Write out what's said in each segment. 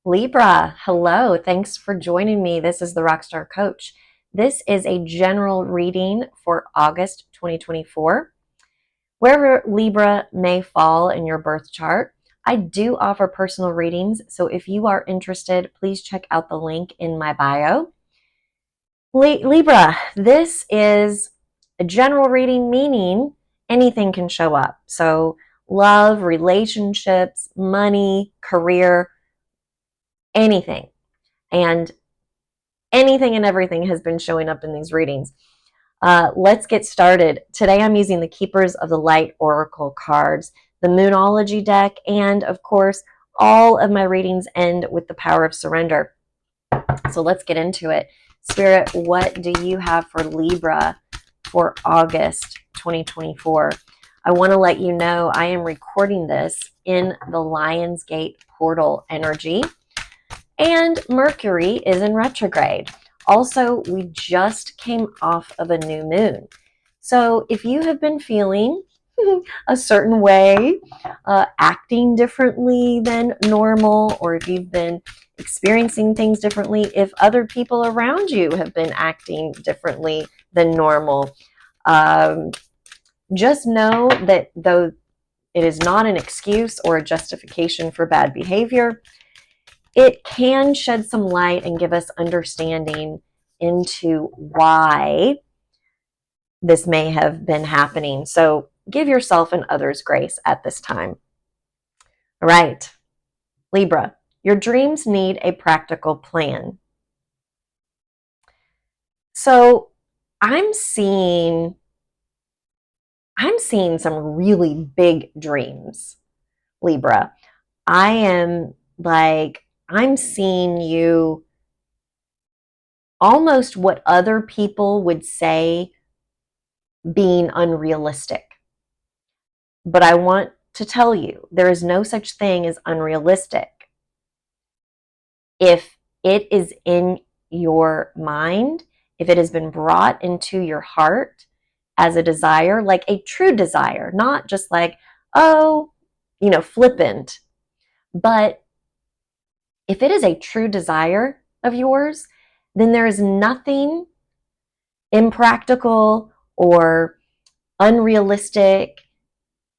Libra, hello. Thanks for joining me. This is the Rockstar Coach. This is a general reading for August 2024. Wherever Libra may fall in your birth chart, I do offer personal readings. So if you are interested, please check out the link in my bio. Libra, this is a general reading, meaning anything can show up. So love, relationships, money, career, anything. And anything and everything has been showing up in these readings. Let's get started. Today I'm using the Keepers of the Light Oracle cards, the Moonology deck, and of course, all of my readings end with the power of surrender. So let's get into it. Spirit, what do you have for Libra for August 2024? I want to let you know I am recording this in the Lionsgate portal energy, and Mercury is in retrograde. Also, we just came off of a new moon. So if you have been feeling a certain way, acting differently than normal, or if you've been experiencing things differently, if other people around you have been acting differently than normal, just know that though it is not an excuse or a justification for bad behavior, it can shed some light and give us understanding into why this may have been happening. So give yourself and others grace at this time. All right, Libra, your dreams need a practical plan. So I'm seeing some really big dreams, Libra. I'm seeing you almost what other people would say being unrealistic. But I want to tell you, there is no such thing as unrealistic. If it is in your mind, if it has been brought into your heart as a desire, like a true desire, not just like, oh, flippant, but if it is a true desire of yours, then there is nothing impractical or unrealistic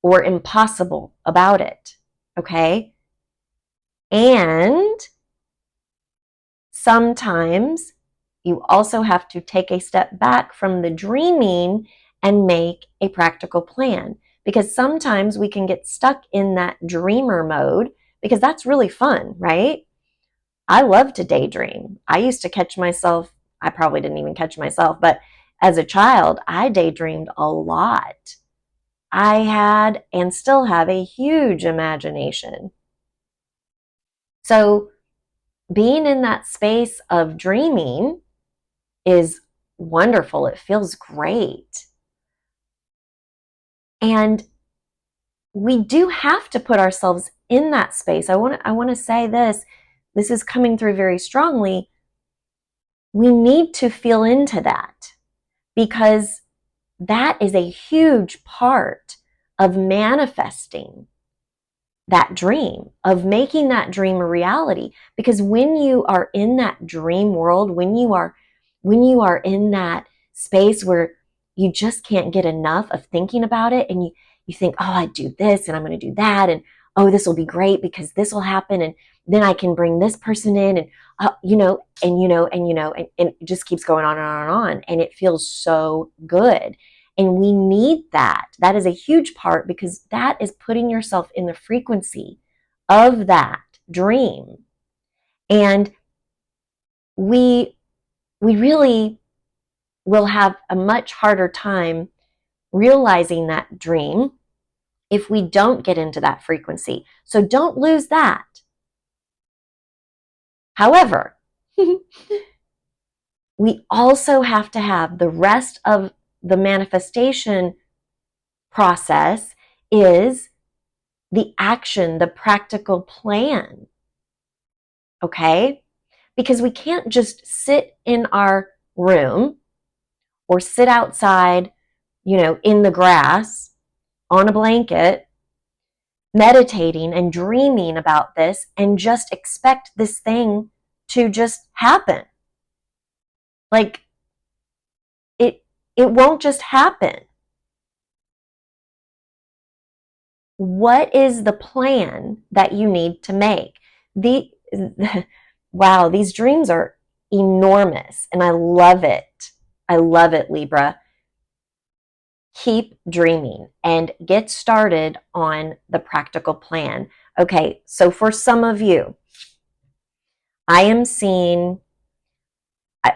or impossible about it, okay? And sometimes you also have to take a step back from the dreaming and make a practical plan, because sometimes we can get stuck in that dreamer mode because that's really fun, right? I love to daydream. I used to catch myself, I probably didn't even catch myself, but as a child, I daydreamed a lot. I had and still have a huge imagination. So being in that space of dreaming is wonderful. It feels great. And we do have to put ourselves in that space. I want to say this is coming through very strongly. We need to feel into that, because that is a huge part of manifesting that dream, of making that dream a reality. Because when you are in that dream world, when you are in that space where you just can't get enough of thinking about it, and you think, oh, I do this and I'm going to do that, and oh, this will be great because this will happen, and then I can bring this person in, and and it just keeps going on and on and on, and it feels so good. And we need that. That is a huge part, because that is putting yourself in the frequency of that dream. And we really will have a much harder time realizing that dream if we don't get into that frequency. So don't lose that. However, we also have to have the rest of the manifestation process is the action, the practical plan. Okay? Because we can't just sit in our room or sit outside, in the grass on a blanket, meditating and dreaming about this and just expect this thing to just happen. Like it won't just happen. What is the plan that you need to make? Wow, these dreams are enormous and I love it. I love it, Libra. Keep dreaming and get started on the practical plan. Okay, so for some of you, I am seeing,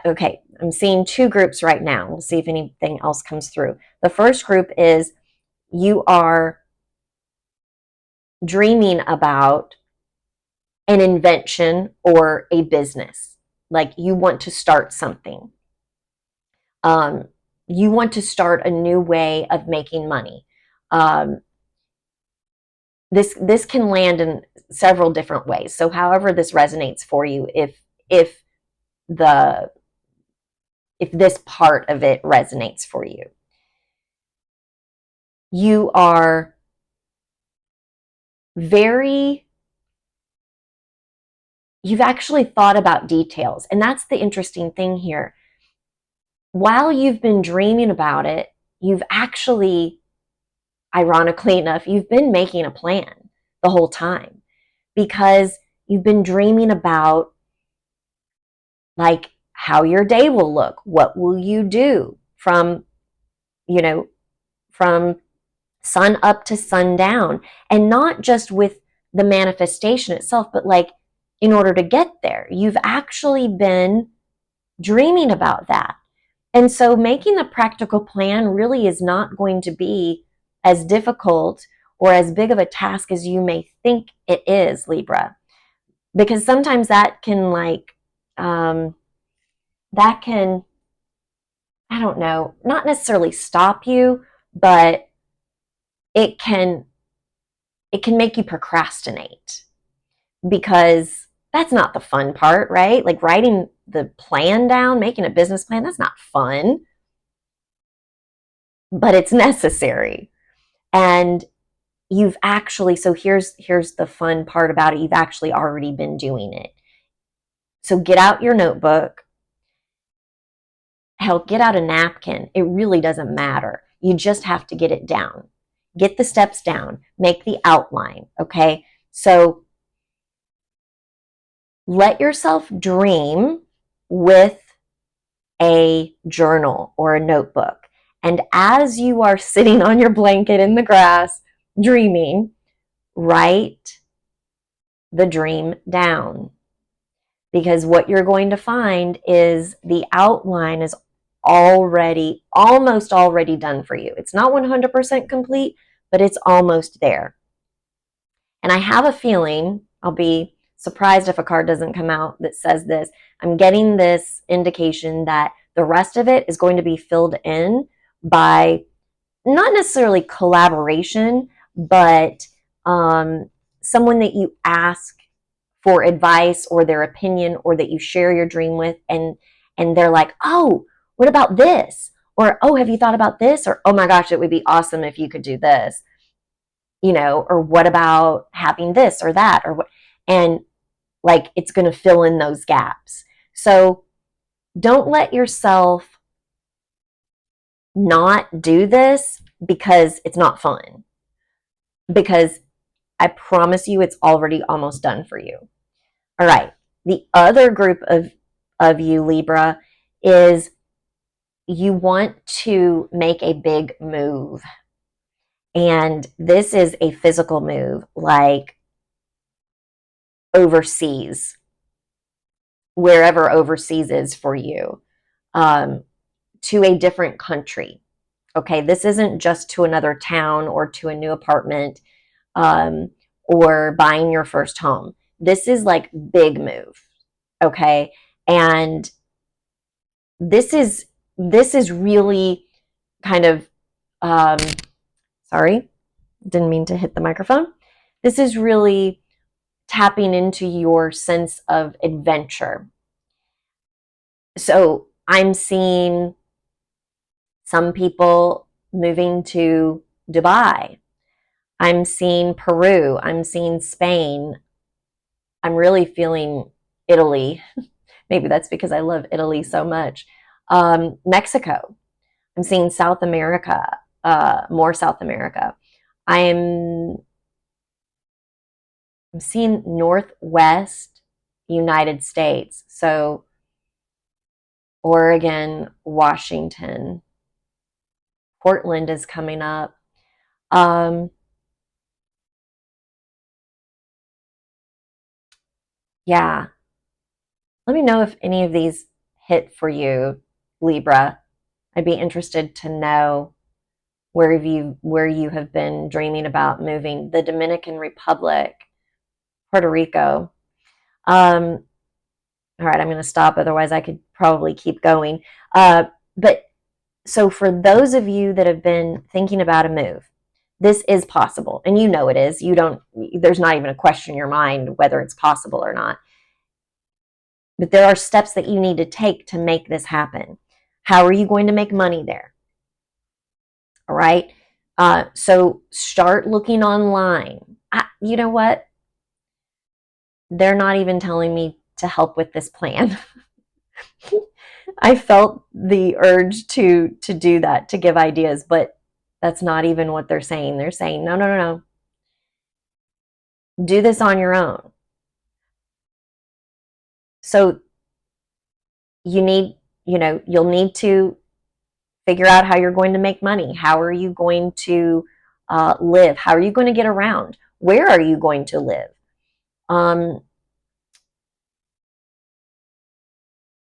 okay, I'm seeing two groups right now. We'll see if anything else comes through. The first group is you are dreaming about an invention or a business. Like you want to start something. You want to start a new way of making money. This can land in several different ways. So however this resonates for you, if this part of it resonates for you, you are you've actually thought about details. And that's the interesting thing here. While you've been dreaming about it, you've actually, ironically enough, you've been making a plan the whole time because you've been dreaming about like how your day will look. What will you do from sun up to sundown, and not just with the manifestation itself, but like in order to get there, you've actually been dreaming about that. And so making the practical plan really is not going to be as difficult or as big of a task as you may think it is, Libra. Because sometimes that can I don't know, not necessarily stop you, but it can make you procrastinate because that's not the fun part, right? Like writing the plan down, making a business plan, that's not fun, but it's necessary. And you've actually, so here's the fun part about it, you've actually already been doing it. So get out your notebook, hell, get out a napkin. It really doesn't matter. You just have to get it down. Get the steps down, make the outline, okay? So let yourself dream with a journal or a notebook. And as you are sitting on your blanket in the grass, dreaming, write the dream down. Because what you're going to find is the outline is almost already done for you. It's not 100% complete, but it's almost there. And I have a feeling, I'll be surprised if a card doesn't come out that says this, I'm getting this indication that the rest of it is going to be filled in by not necessarily collaboration, but someone that you ask for advice or their opinion, or that you share your dream with, and they're like, oh, what about this? Or, oh, have you thought about this? Or, oh my gosh, it would be awesome if you could do this. Or what about having this or that, or what? And like, it's going to fill in those gaps. So don't let yourself not do this because it's not fun. Because I promise you, it's already almost done for you. All right. The other group of you, Libra, is you want to make a big move. And this is a physical move, like overseas, wherever overseas is for you, to a different country. Okay, this isn't just to another town or to a new apartment, or buying your first home. This is like big move. Okay, and this is really kind of sorry, didn't mean to hit the microphone. This is really tapping into your sense of adventure. So I'm seeing some people moving to Dubai. I'm seeing Peru. I'm seeing Spain. I'm really feeling Italy. Maybe that's because I love Italy so much. Mexico. I'm seeing South America, more South America. I'm seeing Northwest United States. So Oregon, Washington, Portland is coming up. Yeah. Let me know if any of these hit for you, Libra. I'd be interested to know where you have been dreaming about moving. The Dominican Republic, Puerto Rico. All right, I'm going to stop. Otherwise, I could probably keep going. But so for those of you that have been thinking about a move, this is possible, and you know it is. You don't. There's not even a question in your mind whether it's possible or not. But there are steps that you need to take to make this happen. How are you going to make money there? All right. So start looking online. You know what? They're not even telling me to help with this plan. I felt the urge to do that, to give ideas, but that's not even what they're saying. They're saying, no, no, no, no. Do this on your own. So you'll need to figure out how you're going to make money. How are you going to live? How are you going to get around? Where are you going to live?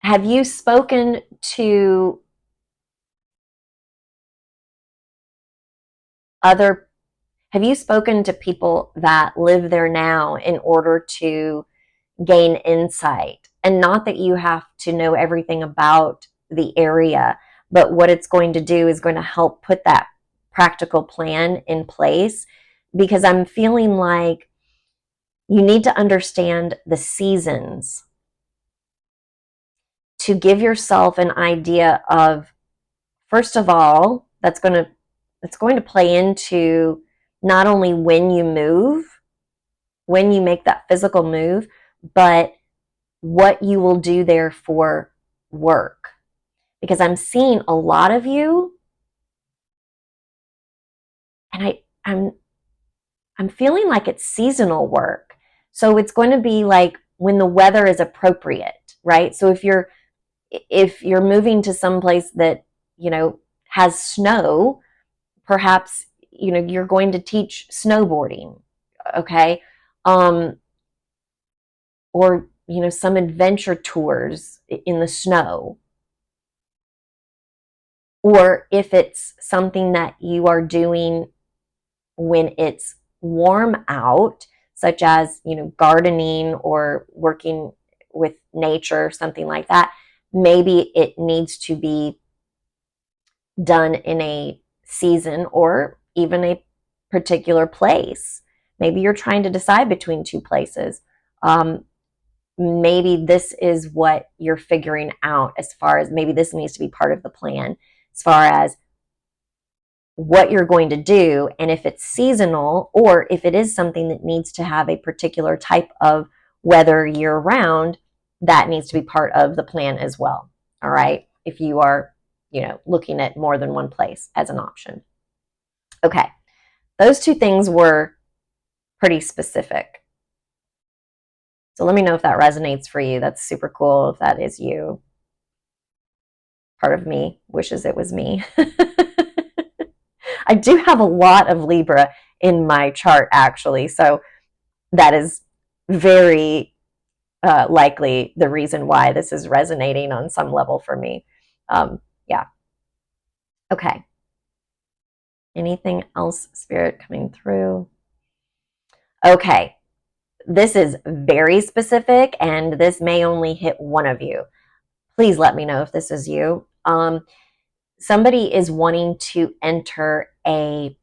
Have you spoken to other have you spoken to people that live there now in order to gain insight? And not that you have to know everything about the area, but what it's going to do is going to help put that practical plan in place, because I'm feeling like you need to understand the seasons to give yourself an idea of, first of all, that's going to play into not only when you move, when you make that physical move, but what you will do there for work. Because I'm seeing a lot of you, and I'm feeling like it's seasonal work. So it's going to be like when the weather is appropriate, right? So if you're moving to some place that, has snow, perhaps, you're going to teach snowboarding, okay? Or, some adventure tours in the snow. Or if it's something that you are doing when it's warm out, such as, gardening or working with nature, something like that, maybe it needs to be done in a season or even a particular place. Maybe you're trying to decide between two places. Maybe this is what you're figuring out, as far as maybe this needs to be part of the plan, as far as what you're going to do, and if it's seasonal or if it is something that needs to have a particular type of weather year round, that needs to be part of the plan as well. All right. If you are, looking at more than one place as an option. Okay. Those two things were pretty specific. So let me know if that resonates for you. That's super cool if that is you. Part of me wishes it was me. I do have a lot of Libra in my chart, actually. So that is very likely the reason why this is resonating on some level for me. Yeah. Okay. Anything else, Spirit, coming through? Okay. This is very specific, and this may only hit one of you. Please let me know if this is you. Somebody is wanting to enter a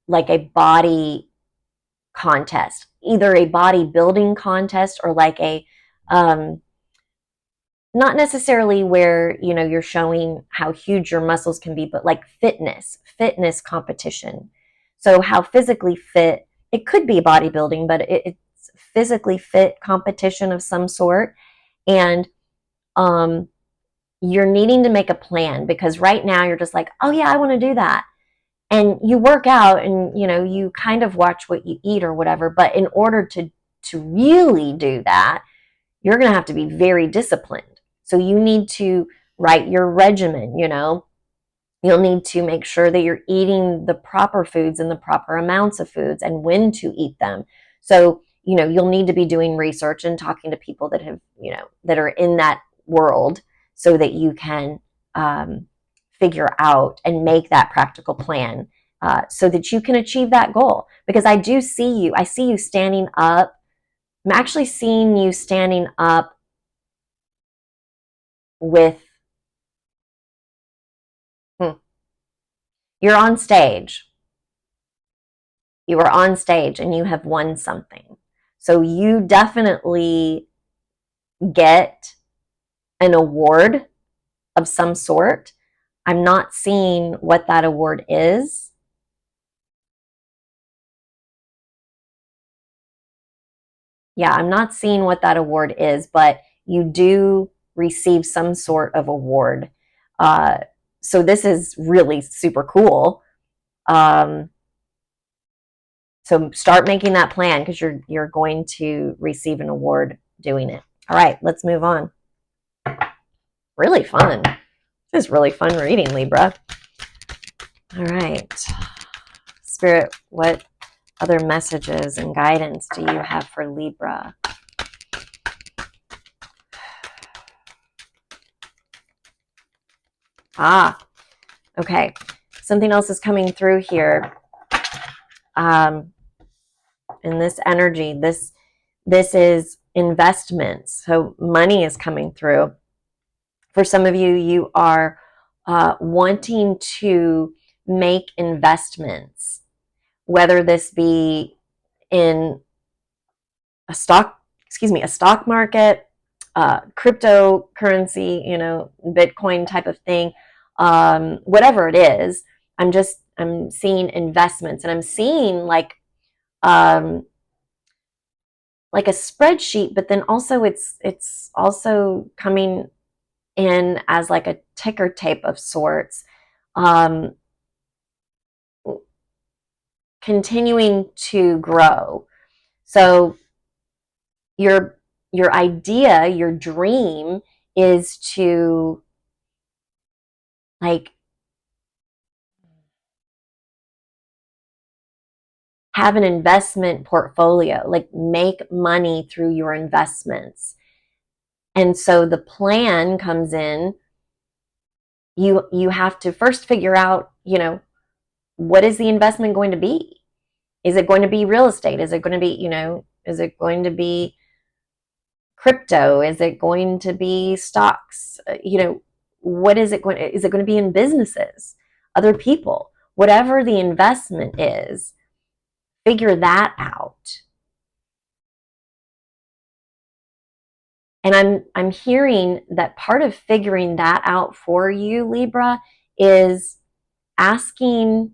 like a body contest, either a bodybuilding contest or like a not necessarily where you're showing how huge your muscles can be, but like fitness competition. So how physically fit, it could be bodybuilding, but it's physically fit competition of some sort. And you're needing to make a plan, because right now you're just like, oh yeah, I want to do that. And you work out and, you kind of watch what you eat or whatever. But in order to really do that, you're going to have to be very disciplined. So you need to write your regimen, You'll need to make sure that you're eating the proper foods and the proper amounts of foods and when to eat them. So, you'll need to be doing research and talking to people that have, that are in that world, so that you can figure out and make that practical plan, so that you can achieve that goal. Because I see you standing up. I'm actually seeing you standing up with, you're on stage. You are on stage and you have won something. So you definitely get an award of some sort. I'm not seeing what that award is. Yeah, I'm not seeing what that award is, but you do receive some sort of award. So this is really super cool. So start making that plan, because you're going to receive an award doing it. All right, let's move on. Really fun. This is really fun reading, Libra. All right. Spirit, what other messages and guidance do you have for Libra? Okay. Something else is coming through here. In this energy, this is investments. So money is coming through. For some of you, you are wanting to make investments, whether this be in a stock market, cryptocurrency, Bitcoin type of thing, whatever it is. I'm seeing investments, and I'm seeing like a spreadsheet, but then also it's also coming in as like a ticker tape of sorts, continuing to grow. So your idea, your dream is to like have an investment portfolio, like make money through your investments. And so the plan comes in. You have to first figure out, what is the investment going to be? Is it going to be real estate? Is it going to be, is it going to be crypto? Is it going to be stocks? What is it going to be in businesses, other people? Whatever the investment is, figure that out. And I'm hearing that part of figuring that out for you, Libra, is asking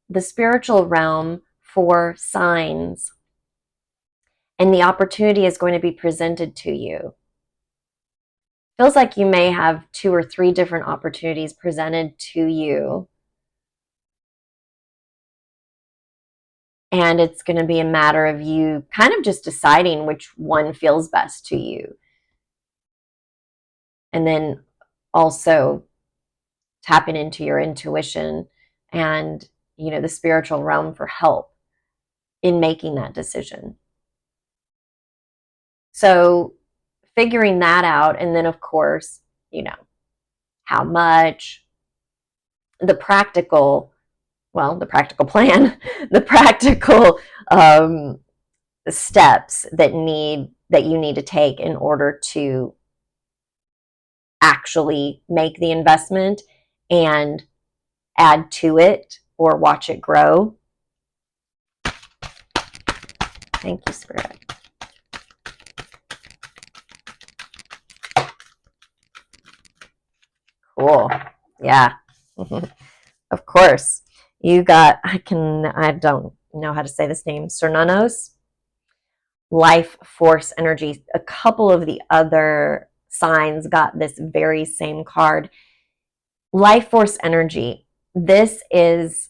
the spiritual realm for signs. And the opportunity is going to be presented to you. Feels like you may have 2 or 3 different opportunities presented to you. And it's going to be a matter of you kind of just deciding which one feels best to you. And then also tapping into your intuition and, the spiritual realm for help in making that decision. So figuring that out, and then of course, how much, the practical plan, the practical steps that you need to take in order to actually make the investment and add to it or watch it grow. Thank you, Spirit. Cool. Yeah. Of course. You got, I don't know how to say this name, Cernanos, life force energy. A couple of the other signs got this very same card. Life force energy. This is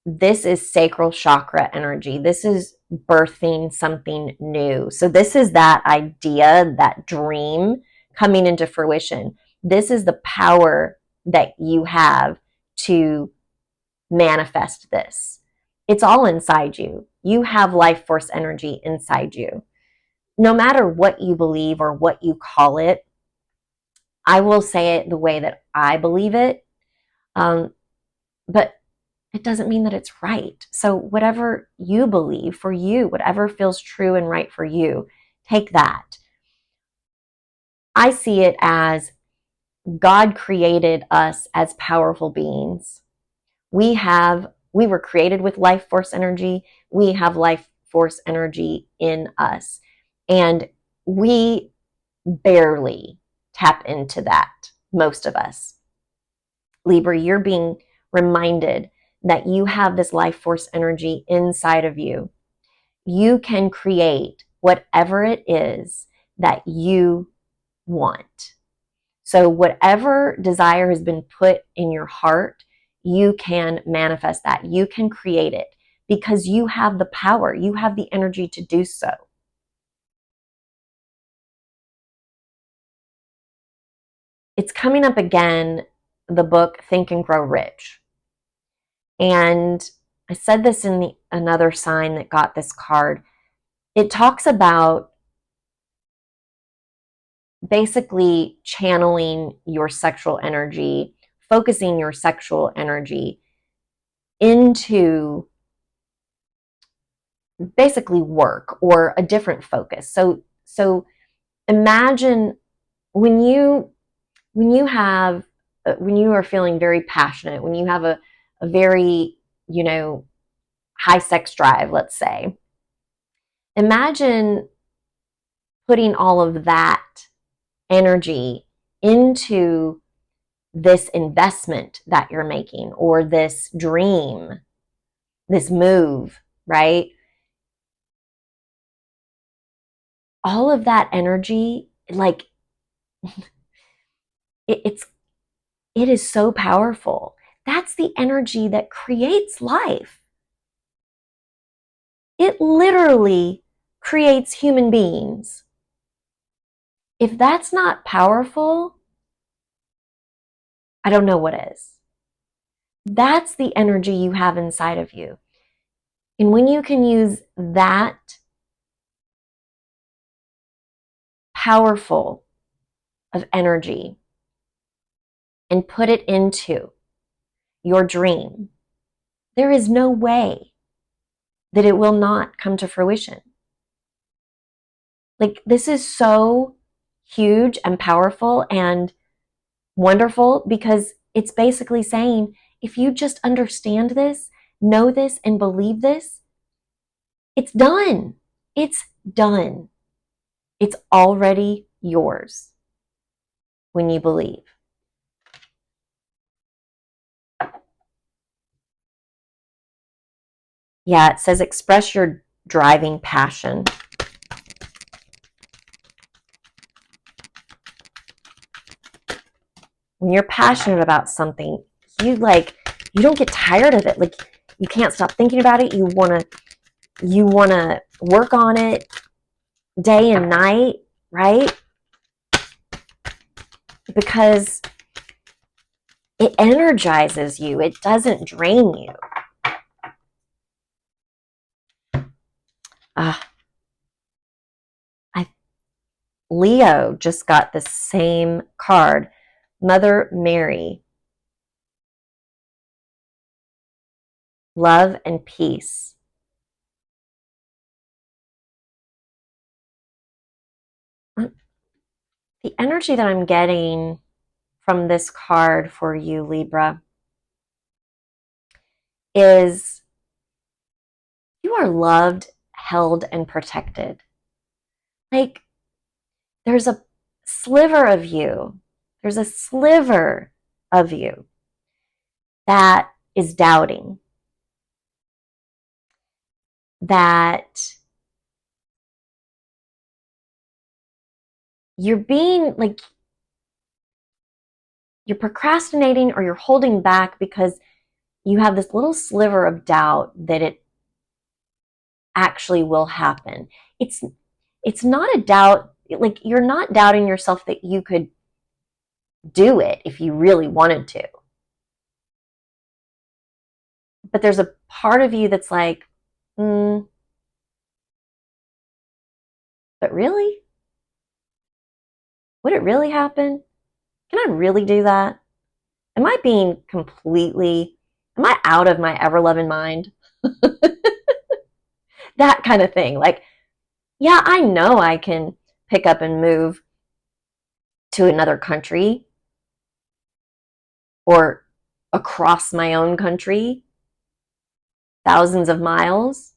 sacral chakra energy. This is birthing something new. So this is that idea, that dream coming into fruition. This is the power that you have to manifest this. It's all inside you. You have life force energy inside you. No matter what you believe or what you call it, I will say it the way that I believe it. But it doesn't mean that it's right. So whatever you believe for you, whatever feels true and right for you, take that. I see it as God created us as powerful beings. We were created with life force energy. We have life force energy in us. And we barely tap into that, most of us. Libra, you're being reminded that you have this life force energy inside of you. You can create whatever it is that you want. So whatever desire has been put in your heart, you can manifest that. You can create it because you have the power. You have the energy to do so. It's coming up again, the book Think and Grow Rich. And I said this in another sign that got this card. It talks about basically channeling your sexual energy, focusing your sexual energy into basically work or a different focus. So imagine when you are feeling very passionate, when you have a very, high sex drive, let's say. Imagine putting all of that energy into this investment that you're making or this dream, this move, right? All of that energy, like it is so powerful. That's the energy that creates life. It literally creates human beings. If that's not powerful, I don't know what is. That's the energy you have inside of you. And when you can use that powerful of energy and put it into your dream, there is no way that it will not come to fruition. Like, this is so huge and powerful and wonderful because it's basically saying, if you just understand this, know this, and believe this, it's done. It's done. It's already yours when you believe. Yeah, it says express your driving passion. When you're passionate about something, you don't get tired of it. Like, you can't stop thinking about it. You want to work on it day and night, right? Because it energizes you. It doesn't drain you. Leo just got the same card. Mother Mary. Love and peace. The energy that I'm getting from this card for you, Libra, is you are loved, held, and protected. Like, there's a sliver of you. There's a sliver of you that is doubting. that you're being like, you're procrastinating or you're holding back because you have this little sliver of doubt that it actually will happen. It's not a doubt, like you're not doubting yourself that you could do it if you really wanted to. But there's a part of you that's like, but really? Would it really happen? Can I really do that? Am I out of my ever loving mind? That kind of thing. Like, yeah, I know I can pick up and move to another country or across my own country, thousands of miles.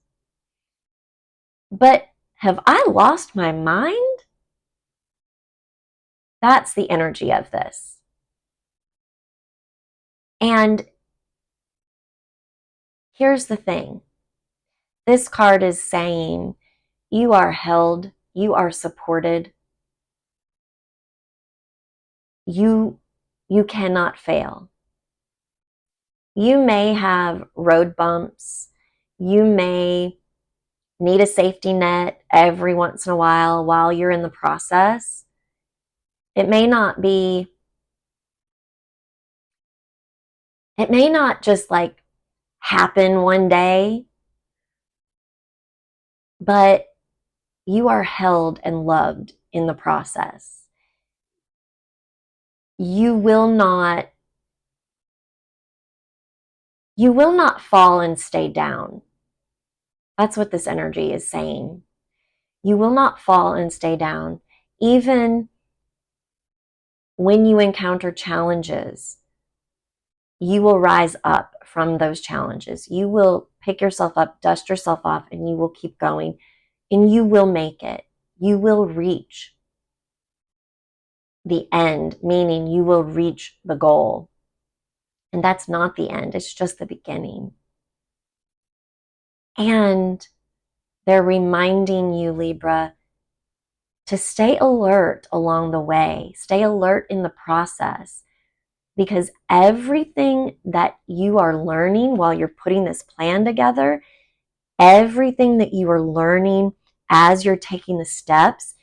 But have I lost my mind? That's the energy of this. And here's the thing. This card is saying you are held, you are supported. You cannot fail. You may have road bumps. You may need a safety net every once in a while you're in the process. It may not just like happen one day, but you are held and loved in the process. You will not fall and stay down. That's what this energy is saying. You will not fall and stay down. Even when you encounter challenges, you will rise up from those challenges. You will pick yourself up, dust yourself off, and you will keep going. And you will make it. You will reach the end, meaning you will reach the goal. And that's not the end, it's just the beginning. And they're reminding you, Libra, to stay alert along the way, stay alert in the process, because everything that you are learning while you're putting this plan together, everything that you are learning as you're taking the steps,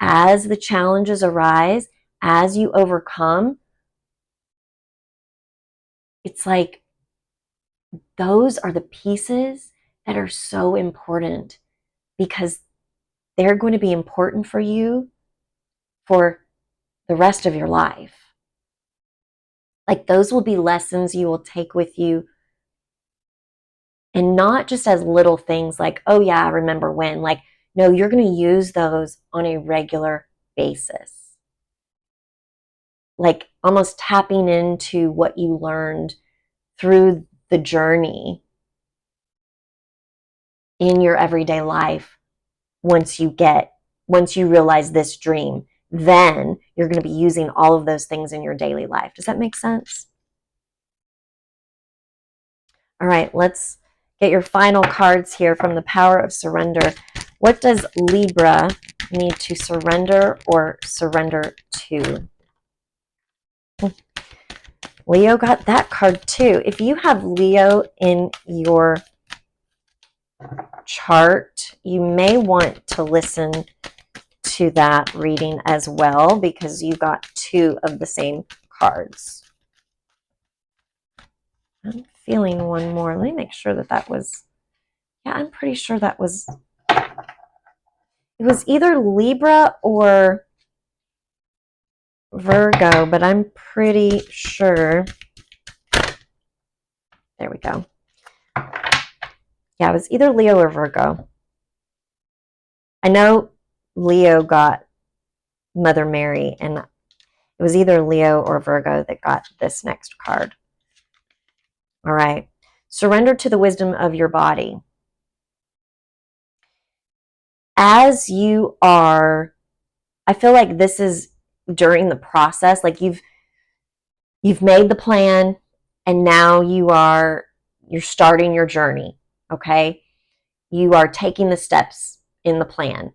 as the challenges arise, as you overcome, it's like those are the pieces that are so important because they're going to be important for you for the rest of your life. Like those will be lessons you will take with you, and not just as little things like, oh yeah, I remember when. Like, no, you're going to use those on a regular basis. Like almost tapping into what you learned through the journey in your everyday life. Once you realize this dream, then you're going to be using all of those things in your daily life. Does that make sense? All right, let's get your final cards here from the Power of Surrender. What does Libra need to surrender or surrender to? Leo got that card too. If you have Leo in your chart, you may want to listen to that reading as well because you got two of the same cards. I'm feeling one more. Let me make sure that was, yeah, I'm pretty sure it was either Libra or Virgo, but I'm pretty sure. There we go. Yeah, it was either Leo or Virgo. I know Leo got Mother Mary, and it was either Leo or Virgo that got this next card. All right. Surrender to the wisdom of your body. As you are, I feel like this is during the process, like you've made the plan and now you're starting your journey, okay? You are taking the steps in the plan.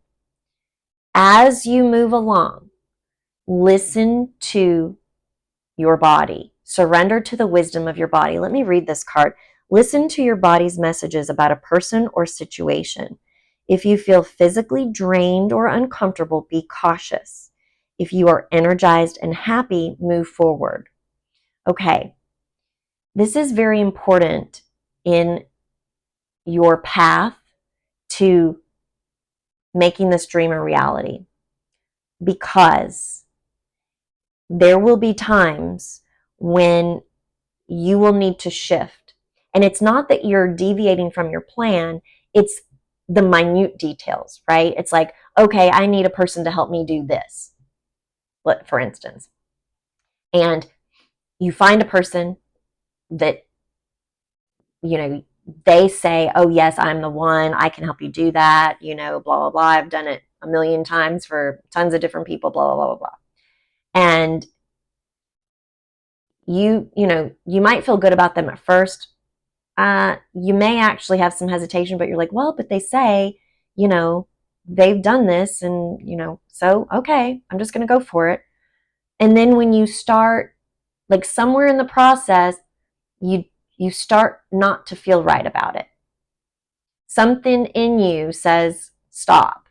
As you move along, listen to your body. Surrender to the wisdom of your body. Let me read this card. Listen to your body's messages about a person or situation. If you feel physically drained or uncomfortable, be cautious. If you are energized and happy, move forward. Okay, this is very important in your path to making this dream a reality, because there will be times when you will need to shift. And it's not that you're deviating from your plan, it's the minute details, right? It's like, okay, I need a person to help me do this, for instance. And you find a person that, they say, oh, yes, I'm the one, I can help you do that, blah, blah, blah. I've done it a million times for tons of different people, blah, blah, blah, blah, blah. And you might feel good about them at first. You may actually have some hesitation, but you're like, well, but they say, they've done this, and, so, okay, I'm just going to go for it. And then when you start, like somewhere in the process, you start not to feel right about it. Something in you says, stop,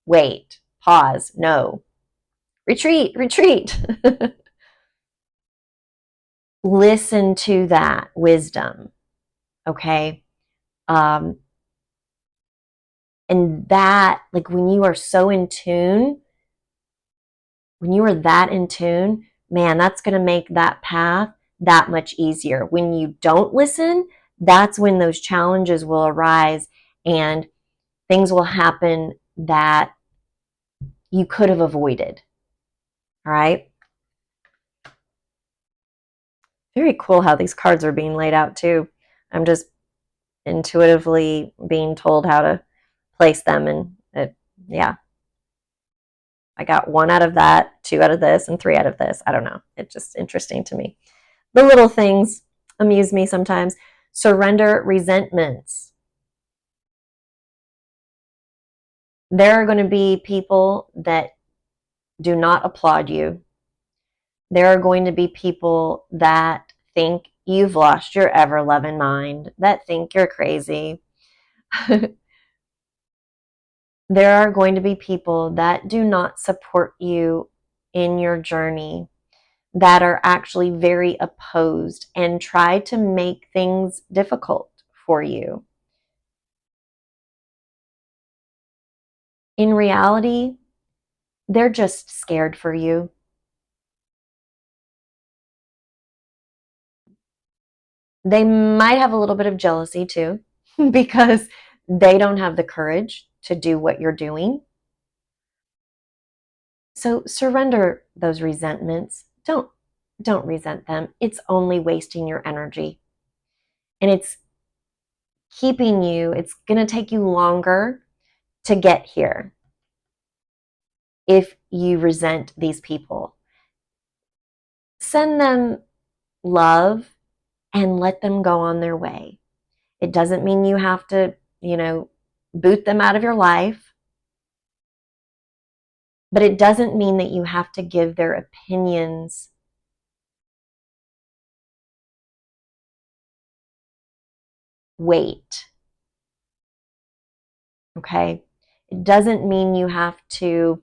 wait, pause, no, retreat. Listen to that wisdom, okay? And that, like, when you are so in tune, when you are that in tune, man, that's going to make that path that much easier. When you don't listen, that's when those challenges will arise and things will happen that you could have avoided. All right? Very cool how these cards are being laid out too. I'm just intuitively being told how to place them, and yeah. I got 1 out of that, 2 out of this, and 3 out of this. I don't know. It's just interesting to me. The little things amuse me sometimes. Surrender resentments. There are going to be people that do not applaud you. There are going to be people that think you've lost your ever-loving mind, that think you're crazy. There are going to be people that do not support you in your journey, that are actually very opposed and try to make things difficult for you. In reality, they're just scared for you. They might have a little bit of jealousy too, because they don't have the courage to do what you're doing. So surrender those resentments. Don't resent them. It's only wasting your energy. And it's going to take you longer to get here if you resent these people. Send them love and let them go on their way. It doesn't mean you have to, boot them out of your life. But it doesn't mean that you have to give their opinions weight. Okay? It doesn't mean you have to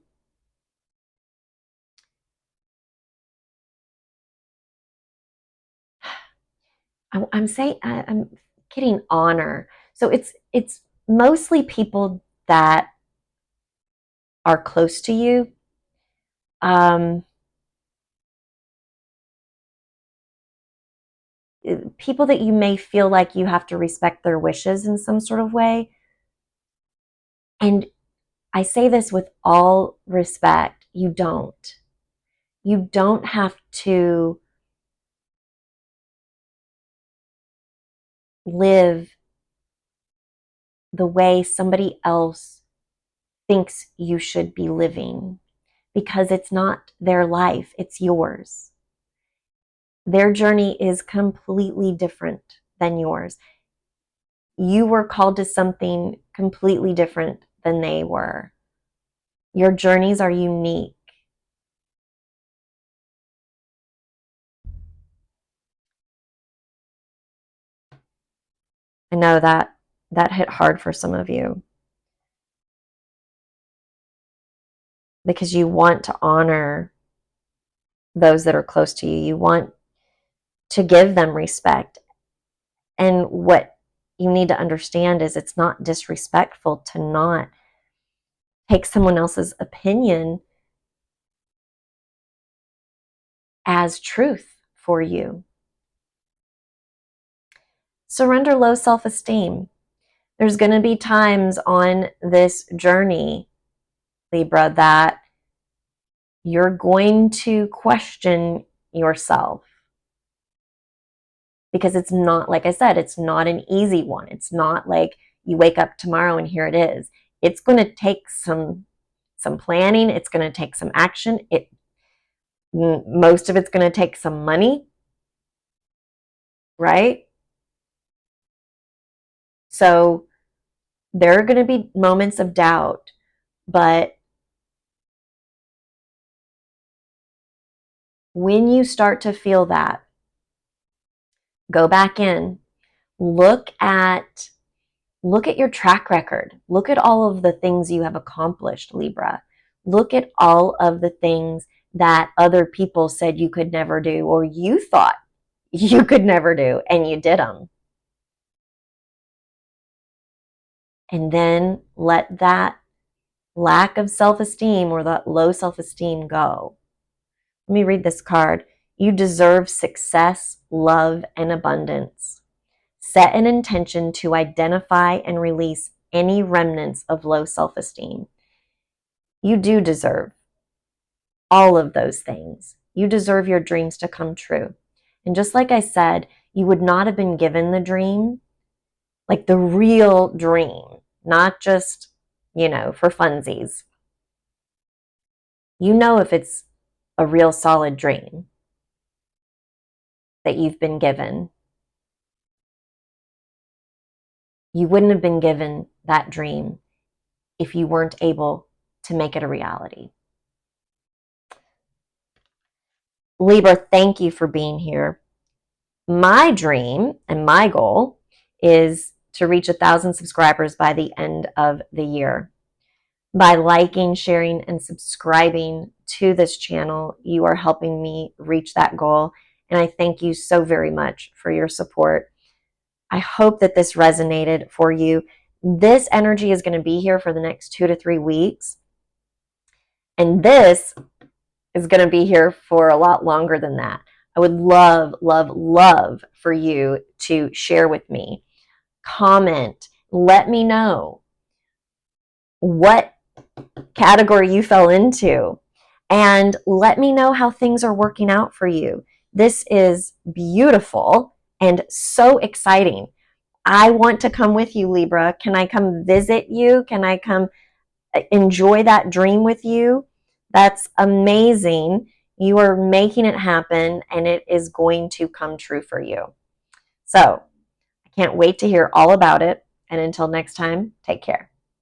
I'm getting honor. So it's mostly people that are close to you. People that you may feel like you have to respect their wishes in some sort of way. And I say this with all respect, you don't. You don't have to live the way somebody else thinks you should be living, because it's not their life, it's yours. Their journey is completely different than yours. You were called to something completely different than they were. Your journeys are unique. I know that hit hard for some of you because you want to honor those that are close to you. You want to give them respect. And what you need to understand is it's not disrespectful to not take someone else's opinion as truth for you. Surrender low self-esteem. There's going to be times on this journey, Libra, that you're going to question yourself. Because it's not, like I said, it's not an easy one. It's not like you wake up tomorrow and here it is. It's going to take some planning. It's going to take some action. Most of it's going to take some money, right? So there are going to be moments of doubt, but when you start to feel that, go back in, look at your track record. Look at all of the things you have accomplished, Libra. Look at all of the things that other people said you could never do, or you thought you could never do, and you did them. And then let that lack of self-esteem or that low self-esteem go. Let me read this card. You deserve success, love, and abundance. Set an intention to identify and release any remnants of low self-esteem. You do deserve all of those things. You deserve your dreams to come true. And just like I said, you would not have been given the dream, like the real dream, not just, for funsies. You know if it's a real solid dream that you've been given. You wouldn't have been given that dream if you weren't able to make it a reality. Libra, thank you for being here. My dream and my goal is to reach 1,000 subscribers by the end of the year. By liking, sharing, and subscribing to this channel, you are helping me reach that goal. And I thank you so very much for your support. I hope that this resonated for you. This energy is going to be here for the next 2 to 3 weeks. And this is going to be here for a lot longer than that. I would love, love, love for you to share with me. Comment. Let me know what category you fell into. And let me know how things are working out for you. This is beautiful and so exciting. I want to come with you, Libra. Can I come visit you? Can I come enjoy that dream with you? That's amazing. You are making it happen and it is going to come true for you. So I can't wait to hear all about it. And until next time, take care.